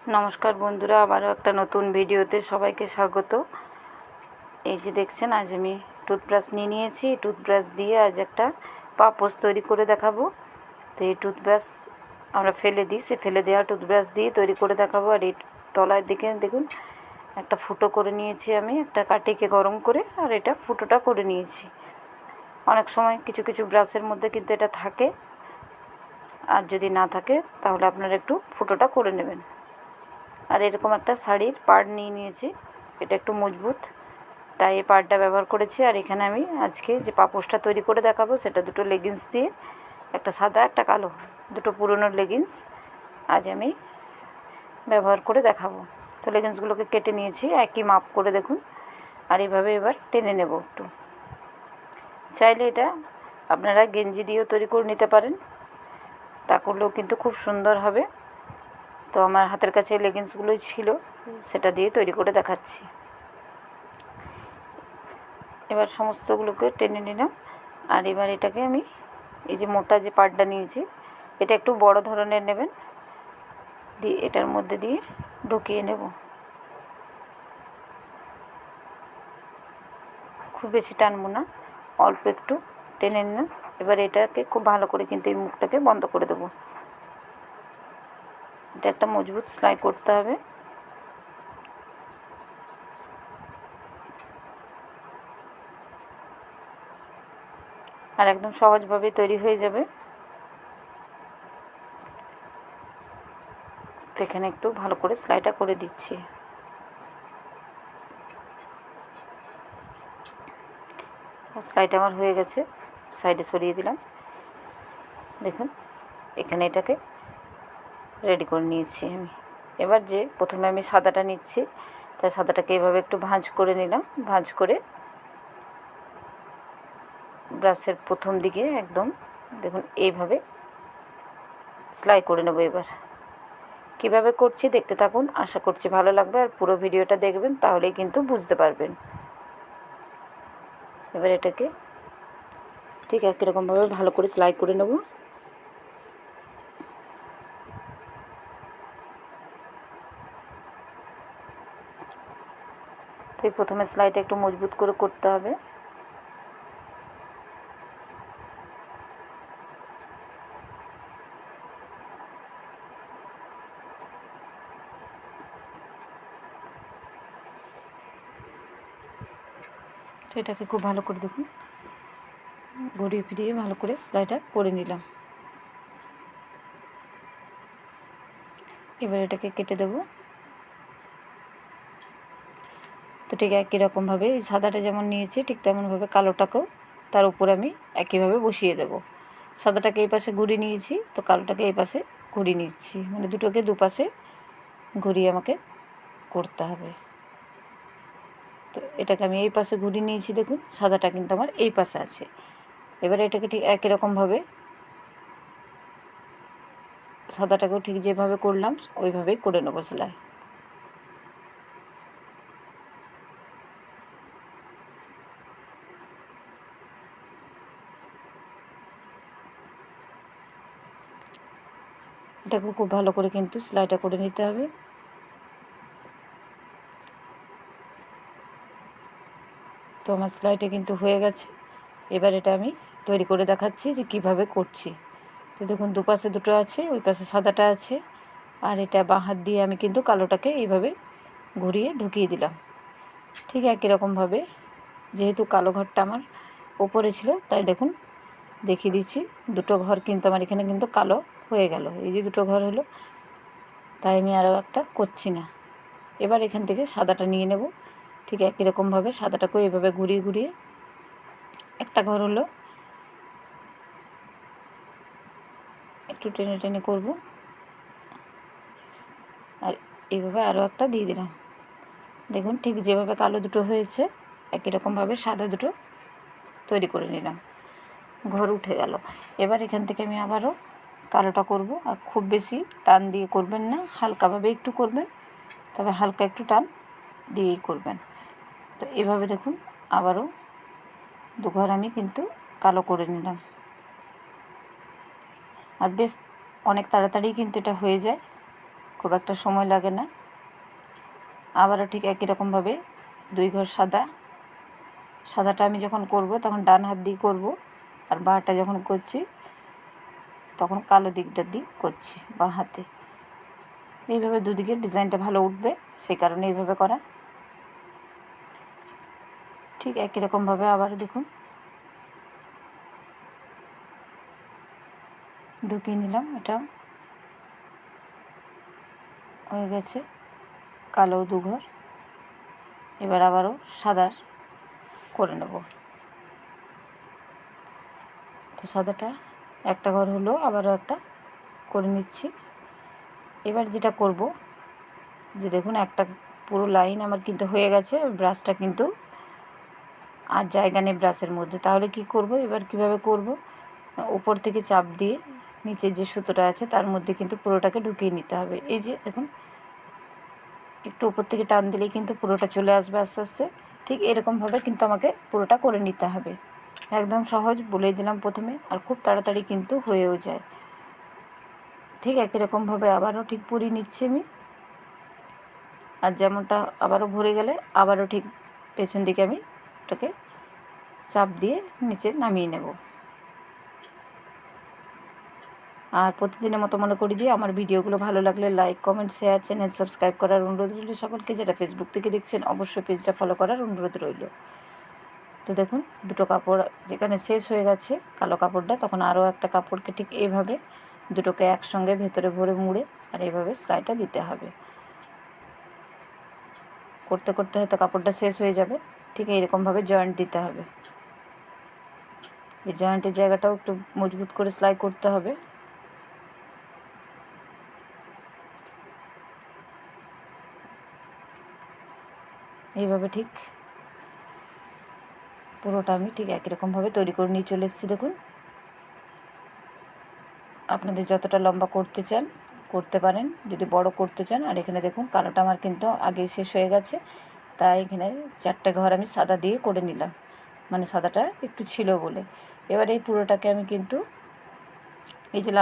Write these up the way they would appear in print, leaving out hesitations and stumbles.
নমস্কার বন্ধুরা, আবারও একটা নতুন ভিডিওতে সবাইকে স্বাগত। এই যে দেখছেন, আজ আমি টুথব্রাশ নিয়ে নিয়েছি। টুথব্রাশ দিয়ে আজ একটা পাপোশ তৈরি করে দেখাবো। তো এই টুথব্রাশ আমরা ফেলে দিই, সে ফেলে দেওয়া টুথব্রাশ দিয়ে তৈরি করে দেখাবো। আর এই তলার দিকে দেখুন একটা ফুটো করে নিয়েছি আমি, একটা কাঠিকে গরম করে, আর এটা ফুটোটা করে নিয়েছি। অনেক সময় কিছু কিছু ব্রাশের মধ্যে কিন্তু এটা থাকে, আর যদি না থাকে তাহলে আপনারা একটু ফুটোটা করে নেবেন। আর এরকম একটা শাড়ির পাড় নিয়ে নিয়েছি, এটা একটু মজবুত, তাই এই পাড়টা ব্যবহার করেছি। আর এখানে আমি আজকে যে পাপোশটা তৈরি করে দেখাবো সেটা দুটো লেগিংস দিয়ে, একটা সাদা একটা কালো, দুটো পুরনো লেগিংস আজ আমি ব্যবহার করে দেখাবো। তো লেগিংসগুলোকে কেটে নিয়েছি একই মাপ করে, দেখুন। আর এইভাবে এবার টেনে নেব একটু। চাইলে এটা আপনারা গেঞ্জি দিয়েও তৈরি করে নিতে পারেন, তা করলেও কিন্তু খুব সুন্দর হবে। তো আমার হাতের কাছে লেগিংসগুলোই ছিল, সেটা দিয়ে তৈরি করে দেখাচ্ছি। এবার সমস্তগুলোকে টেনে নিলাম। আর এবার এটাকে আমি এই যে মোটা যে পাড়টা নিয়েছি, এটা একটু বড় ধরনের নেবেন, দিয়ে এটার মধ্যে দিয়ে ঢুকিয়ে নেব। খুব বেশি টানবো না, অল্প একটু টেনে নিলাম। এবার এটাকে খুব ভালো করে কিন্তু এই মুখটাকে বন্ধ করে দেবো। এটা একটা মজবুত সেলাই করতে হবে। আর একদম সহজভাবে তৈরি হয়ে যাবে। তো এখানে একটু ভালো করে সেলাইটা করে দিচ্ছি। সেলাইটা আমার হয়ে গেছে, সাইডে সরিয়ে দিলাম। দেখুন এখানে এটাকে রেডি করে নিয়েছি আমি। এবার যে প্রথমে আমি সাদাটা নিচ্ছি, তাই সাদাটাকে এভাবে একটু ভাঁজ করে নিলাম। ভাঁজ করে ব্রাশের প্রথম দিকে একদম দেখুন এইভাবে সেলাই করে নেব। এবার কীভাবে করছি দেখতে থাকুন, আশা করছি ভালো লাগবে। আর পুরো ভিডিওটা দেখবেন, তাহলেই কিন্তু বুঝতে পারবেন। এবার এটাকে ঠিক একই রকমভাবে ভালো করে সেলাই করে নেব। তো প্রথমে সেলাইটা একটু মজবুত করে করতে হবে। তো এটাকে খুব ভালো করে দেখুন ঘুরিয়ে ফিরিয়ে ভালো করে সেলাইটা করে নিলাম। এবার এটাকে কেটে দেব। তো ঠিক একই রকমভাবে এই সাদাটা যেমন নিয়েছি, ঠিক তেমনভাবে কালোটাকেও তার উপরে আমি একইভাবে বসিয়ে দেব। সাদাটাকে এই পাশে ঘুরিয়ে নিয়েছি, তো কালোটাকে এই পাশে ঘুরিয়ে নিচ্ছি, মানে দুটোকে দুপাশে ঘুরিয়ে আমাকে করতে হবে। তো এটাকে আমি এই পাশে ঘুরিয়ে নিয়েছি, দেখুন সাদাটা কিন্তু আমার এই পাশে আছে। এবারে এটাকে ঠিক একই রকমভাবে সাদাটাকেও ঠিক যেভাবে করলাম ওইভাবেই করে নেব সেলাই। এটাকে খুব ভালো করে কিন্তু সেলাইটা করে নিতে হবে। তো আমার সেলাইটা কিন্তু হয়ে গেছে। এবার এটা আমি তৈরি করে দেখাচ্ছি যে কিভাবে করছি। তো দেখুন দুপাশে দুটো আছে, ওই পাশে সাদাটা আছে, আর এটা বাঁ হাত দিয়ে আমি কিন্তু কালোটাকে এইভাবে ঘুরিয়ে ঢুকিয়ে দিলাম। ঠিক একই রকমভাবে, যেহেতু কালো ঘরটা আমার ওপরে ছিল, তাই দেখুন দেখিয়ে দিচ্ছি, দুটো ঘর কিন্তু আমার এখানে কিন্তু কালো হয়ে গেল। এই যে দুটো ঘর হলো, তাই আমি আরও একটা করছি না। এবার এখান থেকে সাদাটা নিয়ে নেব। ঠিক একই রকমভাবে সাদাটাকেও এভাবে ঘুরিয়ে ঘুরিয়ে একটা ঘর হলো, একটু টেনে টেনে করব, আর এইভাবে আরও একটা দিয়ে দিলাম। দেখুন ঠিক যেভাবে কালো দুটো হয়েছে, একই রকমভাবে সাদা দুটো তৈরি করে নিলাম, ঘর উঠে গেল। এবার এখান থেকে আমি আবারও কালোটা করব। আর খুব বেশি টান দিয়ে করবেন না, হালকাভাবে একটু করবেন, তবে হালকা একটু টান দিয়েই করবেন। তো এভাবে দেখুন আবারও দুঘর আমি কিন্তু কালো করে নিলাম। আর বেশ অনেক তাড়াতাড়ি কিন্তু এটা হয়ে যায়। খুব একটা সময় লাগে না। আবারও ঠিক একই রকমভাবে 2 ঘর সাদাটা আমি যখন করব তখন ডান হাত দিয়ে করব, আর বাঁটা যখন করছি তখন কালো দিকটা দিয়ে করছি বাঁ হাতে। এইভাবে দুদিকে ডিজাইনটা ভালো উঠবে, সেই কারণে এইভাবে করা। ঠিক একই রকমভাবে আবার দেখুন ঢুকিয়ে নিলাম, এটা হয়ে গেছে কালো 2 ঘর। এবার আবারও সাদার করে নেব। তো সাদাটা একটা ঘর হলো, আবারও একটা করে নিচ্ছি। এবার যেটা করব যে দেখুন একটা পুরো লাইন আমার কিন্তু হয়ে গেছে, ব্রাশটা কিন্তু আর জায়গা নেই ব্রাশের মধ্যে। তাহলে কি করব, এবার কিভাবে করব, উপর থেকে চাপ দিয়ে নিচের যে সুতোটা আছে তার মধ্যে কিন্তু পুরোটাকে ঢুকিয়ে নিতে হবে। এই যে দেখুন একটু উপর থেকে টান দিলেই কিন্তু পুরোটা চলে আসবে আস্তে আস্তে। ঠিক এরকমভাবে কিন্তু আমাকে পুরোটা করে নিতে হবে। একদম সহজ, বলেই দিলাম প্রথমে, আর খুব তাড়াতাড়ি কিন্তু হয়েও যায়। ঠিক একই রকমভাবে আবারও ঠিক পুরিয়ে নিচ্ছি আমি। আর যেমনটা আবারও ভরে গেলে আবারও ঠিক পেছন দিকে আমি ওটাকে চাপ দিয়ে নিচে নামিয়ে নেব। আর প্রতিদিনের মতো মনে করি দিয়ে আমার ভিডিওগুলো ভালো লাগলে like, comment, share, channel subscribe করার অনুরোধ রইল সকলকে। যারা ফেসবুক থেকে দেখছেন অবশ্যই পেজটা ফলো করার অনুরোধ রইল। তো দেখুন দুটো কাপড় যেখানে শেষ হয়ে গেছে কালো কাপড়টা, তখন আরও একটা কাপড়কে ঠিক এইভাবে দুটোকে একসঙ্গে ভেতরে ভরে মুড়ে আর এইভাবে সেলাইটা দিতে হবে। করতে করতে হয়তো কাপড়টা শেষ হয়ে যাবে। ঠিক এইরকমভাবে জয়েন্ট দিতে হবে। এই জয়েন্টের জায়গাটাও একটু মজবুত করে সেলাই করতে হবে। এইভাবে ঠিক পুরোটা আমি ঠিক একই রকমভাবে তৈরি করে নিয়ে চলে এসেছি। দেখুন আপনাদের যতটা লম্বা করতে চান করতে পারেন, যদি বড় করতে চান। আর এখানে দেখুন কালোটা আমার কিন্তু আগেই শেষ হয়ে গেছে, তাই এখানে 4টে ঘর আমি সাদা দিয়ে করে নিলাম, মানে সাদাটা একটু ছিল বলে। এবার এই পুরোটাকে আমি কিন্তু এই যে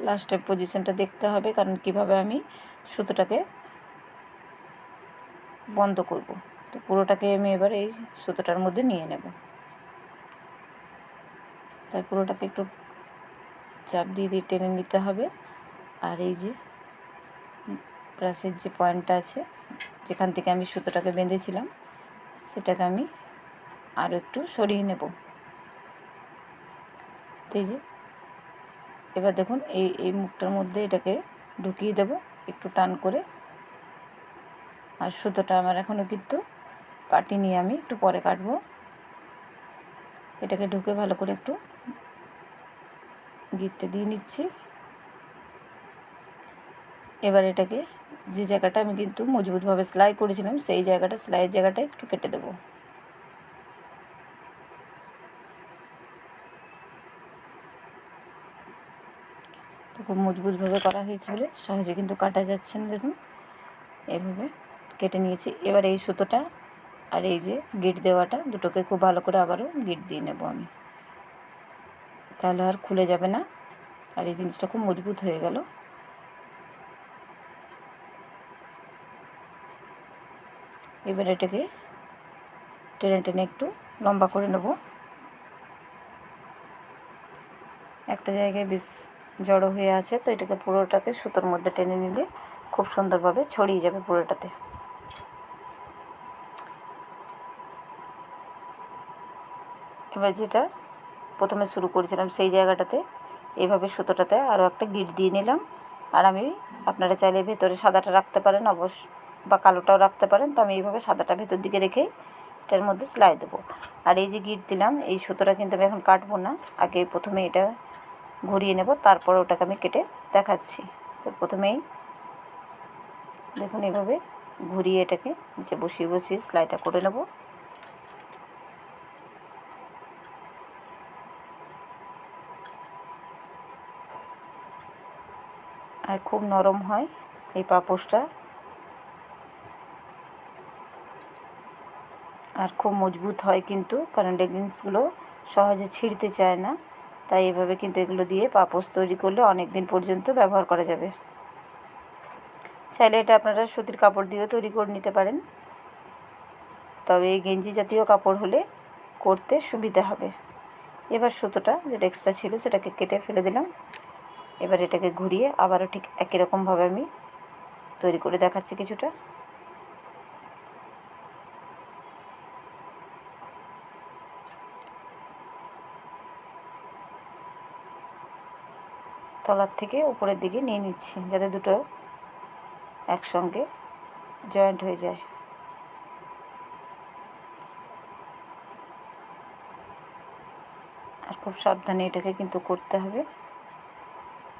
লাস্টের পজিশনটা দেখতে হবে, কারণ কিভাবে আমি সুতোটাকে বন্ধ করব। তো পুরোটাকে আমি এবার এই সুতোটার মধ্যে নিয়ে নেব। তাই পুরোটাকে একটু চাপ দিয়ে দিয়ে টেনে নিতে হবে। আর এই যে ব্রাশের যে পয়েন্টটা আছে যেখান থেকে আমি সুতোটাকে বেঁধেছিলাম সেটাকে আমি আরও একটু সরিয়ে নেব। তো এই যে এবার দেখুন এই মুখটার মধ্যে এটাকে ঢুকিয়ে দেব একটু টান করে। আর সুতোটা আমার এখনও কিন্তু কাটিনি, আমি একটু পরে কাটবো। এটাকে ঢুকে ভালো করে একটু গিঁটতে দিয়ে নিচ্ছি। এবার এটাকে যে জায়গাটা আমি কিন্তু মজবুতভাবে সেলাই করেছিলাম সেই জায়গাটা, সেলাইয়ের জায়গাটা একটু কেটে দেব। তো খুব মজবুতভাবে করা হয়েছে বলে সহজে কিন্তু কাটা যাচ্ছে না। দেখুন এইভাবে কেটে নিয়েছি। এবার এই সুতোটা আর এই যে গিঁট দেওয়াটা দুটোকে খুব ভালো করে আবারও গিঁট দিয়ে নেব আমি, তাহলে আর খুলে যাবে না। আর এই জিনিসটা খুব মজবুত হয়ে গেল। এবার এটাকে টেনে টেনে একটু লম্বা করে নেব। একটা জায়গায় বেশ জড়ো হয়ে আছে, তো এটাকে পুরোটাকে সুতোর মধ্যে টেনে নিলে খুব সুন্দরভাবে ছড়িয়ে যাবে পুরোটাতে। এবার যেটা প্রথমে শুরু করেছিলাম সেই জায়গাটাতে এইভাবে সুতোটাতে আরও একটা গিঁট দিয়ে নিলাম। আর আমি আপনারা চাইলে ভেতরে সাদাটা রাখতে পারেন অবশ্য, বা কালোটাও রাখতে পারেন। তো আমি এইভাবে সাদাটা ভেতর দিকে রেখেই এটার মধ্যে সেলাই দেবো। আর এই যে গিঁট দিলাম এই সুতোটা কিন্তু আমি এখন কাটবো না, আগে প্রথমে এটা ঘুরিয়ে নেব, তারপর ওটাকে আমি কেটে দেখাচ্ছি। তো প্রথমেই দেখুন এইভাবে ঘুরিয়ে এটাকে নিচে বসিয়ে বসিয়ে সেলাইটা করে নেব। আর খুব নরম হয় এই পাপোশটা, আর খুব মজবুত হয় কিন্তু, কারণ লেগিংসগুলো সহজে ছিঁড়তে চায় না। তাই এভাবে কিন্তু এগুলো দিয়ে পাপোশ তৈরি করলে অনেক দিন পর্যন্ত ব্যবহার করা যাবে। চাইলে এটা আপনারা সুতির কাপড় দিয়েও তৈরি করে নিতে পারেন, তবে এই গেঞ্জি জাতীয় কাপড় হলে করতে সুবিধা হবে। এবার সুতোটা যেটা এক্সট্রা ছিল সেটাকে কেটে ফেলে দিলাম। এবার এটাকে ঘুরিয়ে আবারও ঠিক একই রকমভাবে আমি তৈরি করে দেখাচ্ছি কিছুটা। তলার থেকে উপরের দিকে নিয়ে নিচ্ছি যাতে দুটো একসঙ্গে জয়েন্ট হয়ে যায়। আর খুব সাবধানে এটাকে কিন্তু করতে হবে।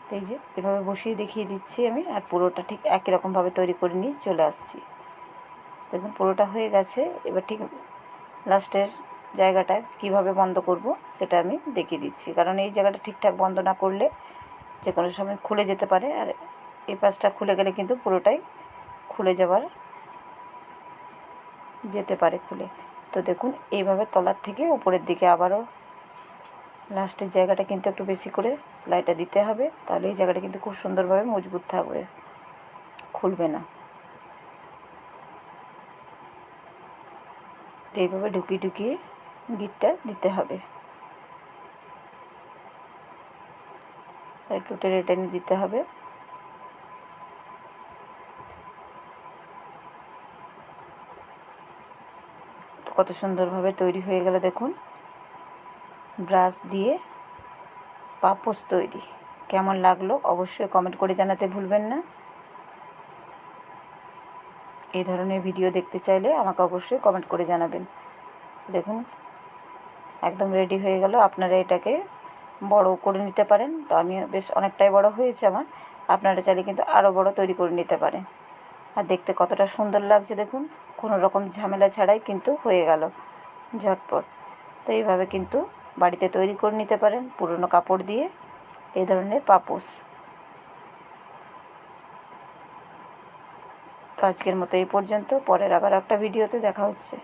তো এই যে এভাবে বসিয়ে দেখিয়ে দিচ্ছি আমি, আর পুরোটা ঠিক একই রকমভাবে তৈরি করে নিয়ে চলে আসছি। দেখুন পুরোটা হয়ে গেছে। এবার ঠিক লাস্টের জায়গাটা কিভাবে বন্ধ করব সেটা আমি দেখিয়ে দিচ্ছি, কারণ এই জায়গাটা ঠিকঠাক বন্ধ না করলে যে কোনো সময় খুলে যেতে পারে, আর এই পাশটা খুলে গেলে কিন্তু পুরোটাই খুলে যেতে পারে খুলে। তো দেখুন এইভাবে তলার থেকে উপরের দিকে আবারও লাস্টের জায়গাটা কিন্তু একটু বেশি করে সেলাইটা দিতে হবে, তাহলে এই জায়গাটা কিন্তু খুব সুন্দরভাবে মজবুত থাকবে, খুলবে না। তো এইভাবে ঢুকিয়ে ঢুকিয়ে গিটটা দিতে হবে, একটু টেনে টেনে দিতে হবে। কত সুন্দরভাবে তৈরি হয়ে গেল দেখুন, ব্রাশ দিয়ে পাপোশ তৈরি। কেমন লাগলো অবশ্যই কমেন্ট করে জানাতে ভুলবেন না। এই ধরনের ভিডিও দেখতে চাইলে আমাকে অবশ্যই কমেন্ট করে জানাবেন। দেখুন একদম রেডি হয়ে গেল। আপনারা এটাকে বড় করে নিতে পারেন, তো আমি বেশ অনেকটাই বড় হয়েছে আমার, আপনারা চাইলে কিন্তু আরও বড় তৈরি করে নিতে পারেন। আর দেখতে কতটা সুন্দর লাগছে দেখুন, কোনো রকম ঝামেলা ছাড়াই কিন্তু হয়ে গেল ঝটপট। তো এইভাবে কিন্তু বাড়িতে তৈরি করে নিতে পারেন পুরনো কাপড় দিয়ে এই ধরনের পাপোশ। তো আজকের মতো এই পর্যন্ত, পরের আবার একটা ভিডিওতে দেখা হচ্ছে।